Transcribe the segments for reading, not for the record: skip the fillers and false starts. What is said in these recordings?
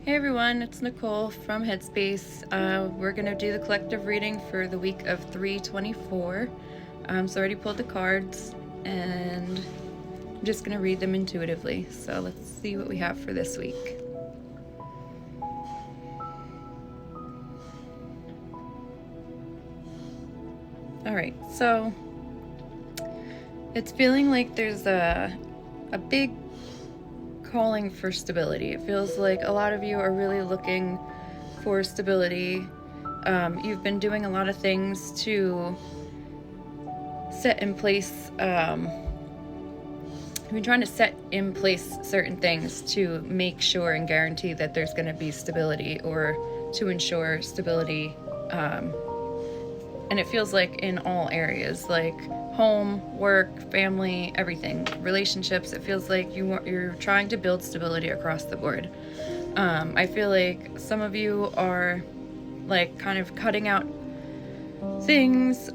Hey everyone, it's Nicole from Headspace. We're going to do the collective reading for the week of 3/24. So I already pulled the cards and I'm just going to read them intuitively. So let's see what we have for this week. Alright, so it's feeling like there's a big calling for stability. It feels like a lot of you are really looking for stability. You've been doing a lot of things to set in place. You've been trying to set in place certain things to make sure and guarantee that there's going to be stability, or to ensure stability. And it feels like in all areas, like home, work, family, everything, relationships. It feels like you're trying to build stability across the board. I feel like some of you are like kind of cutting out things,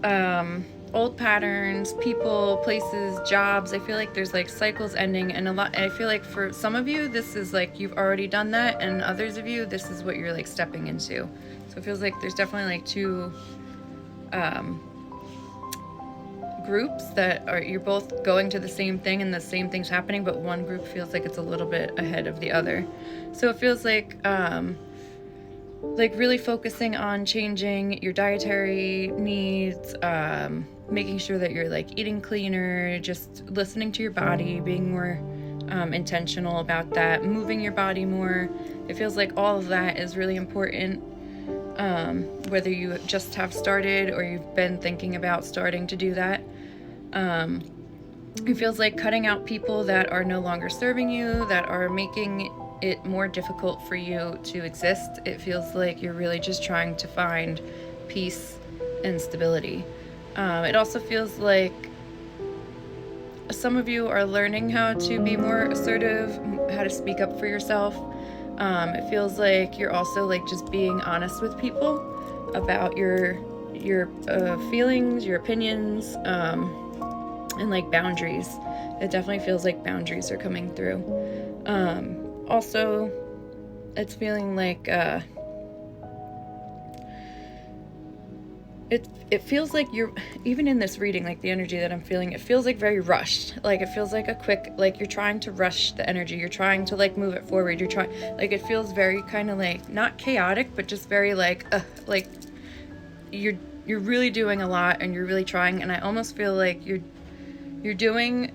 old patterns, people, places, jobs. I feel like there's like cycles ending, and I feel like for some of you this is like you've already done that, and others of you this is what you're like stepping into. So it feels like there's definitely like two groups that are, you're both going to the same thing and the same thing's happening, but one group feels like it's a little bit ahead of the other. So it feels like really focusing on changing your dietary needs, making sure that you're like eating cleaner, just listening to your body, being more intentional about that, moving your body more. It feels like all of that is really important. Whether you just have started or you've been thinking about starting to do that. It feels like cutting out people that are no longer serving you, that are making it more difficult for you to exist. It feels like you're really just trying to find peace and stability. It also feels like some of you are learning how to be more assertive, how to speak up for yourself. It feels like you're also like just being honest with people about your feelings, your opinions, and like boundaries. It definitely feels like boundaries are coming through. Also, it's feeling like it feels like you're, even in this reading, like the energy that I'm feeling, it feels like very rushed. Like it feels like a quick, like you're trying to rush the energy, you're trying to like move it forward, you're trying, like it feels very kind of like not chaotic, but just very like you're really doing a lot and you're really trying, and I almost feel like you're doing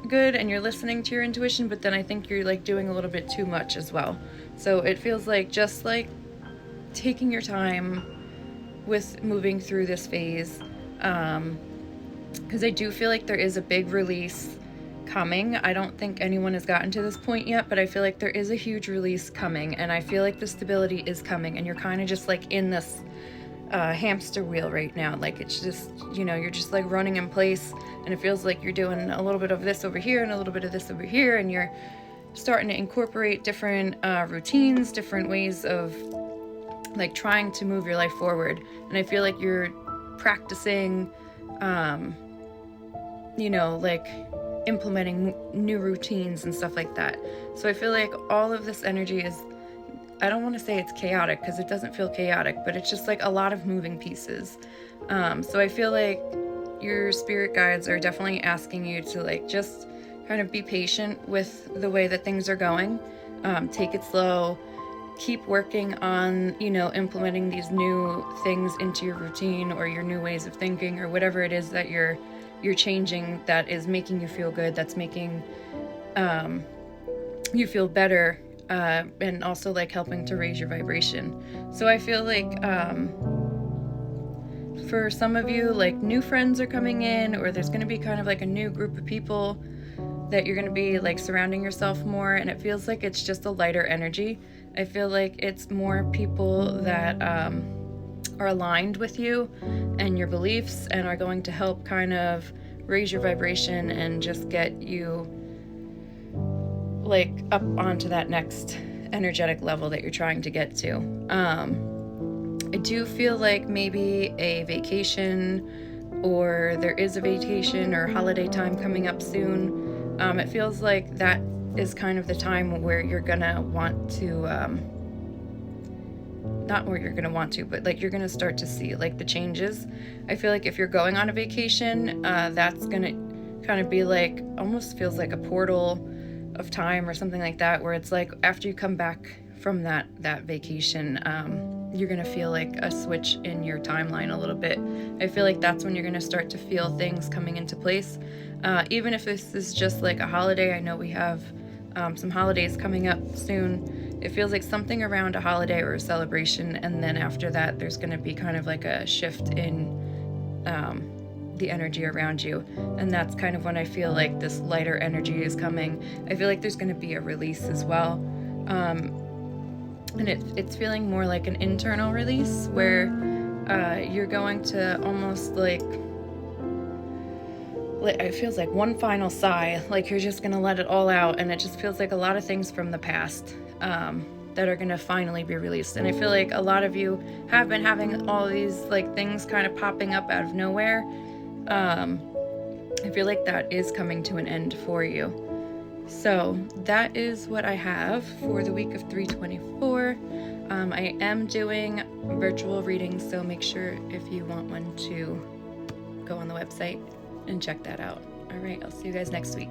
good and you're listening to your intuition, but then I think you're like doing a little bit too much as well. So it feels like just like taking your time with moving through this phase, because I do feel like there is a big release coming. I don't think anyone has gotten to this point yet, but I feel like there is a huge release coming, and I feel like the stability is coming, and you're kind of just like in this hamster wheel right now. Like it's just, you're just like running in place, and it feels like you're doing a little bit of this over here and a little bit of this over here, and you're starting to incorporate different routines, different ways of like trying to move your life forward. And I feel like you're practicing, like implementing new routines and stuff like that. So I feel like all of this energy is, I don't want to say it's chaotic because it doesn't feel chaotic, but it's just like a lot of moving pieces. So I feel like your spirit guides are definitely asking you to like just kind of be patient with the way that things are going. Take it slow. Keep working on, implementing these new things into your routine or your new ways of thinking, or whatever it is that you're changing that is making you feel good, that's making you feel better, and also like helping to raise your vibration. So I feel like for some of you, like new friends are coming in, or there's going to be kind of like a new group of people that you're going to be like surrounding yourself more, and it feels like it's just a lighter energy. I feel like it's more people that are aligned with you and your beliefs, and are going to help kind of raise your vibration and just get you like up onto that next energetic level that you're trying to get to. I do feel like maybe a vacation, or there is a vacation or holiday time coming up soon. It feels like that is kind of the time where you're gonna want to, not where you're gonna want to, but like you're gonna start to see like the changes. I feel like if you're going on a vacation, that's gonna kind of be like, almost feels like a portal of time or something like that, where it's like after you come back from that vacation, you're gonna feel like a switch in your timeline a little bit. I feel like that's when you're gonna start to feel things coming into place. Even if this is just like a holiday, I know we have some holidays coming up soon. It feels like something around a holiday or a celebration, and then after that there's gonna be kind of like a shift in the energy around you, and that's kind of when I feel like this lighter energy is coming. I feel like there's gonna be a release as well. And it's feeling more like an internal release, where you're going to almost like, it feels like one final sigh, like you're just gonna let it all out, and it just feels like a lot of things from the past that are gonna finally be released. And I feel like a lot of you have been having all these like things kind of popping up out of nowhere. I feel like that is coming to an end for you. So that is what I have for the week of 3/24. I am doing virtual readings, so make sure if you want one to go on the website and check that out. All right, I'll see you guys next week.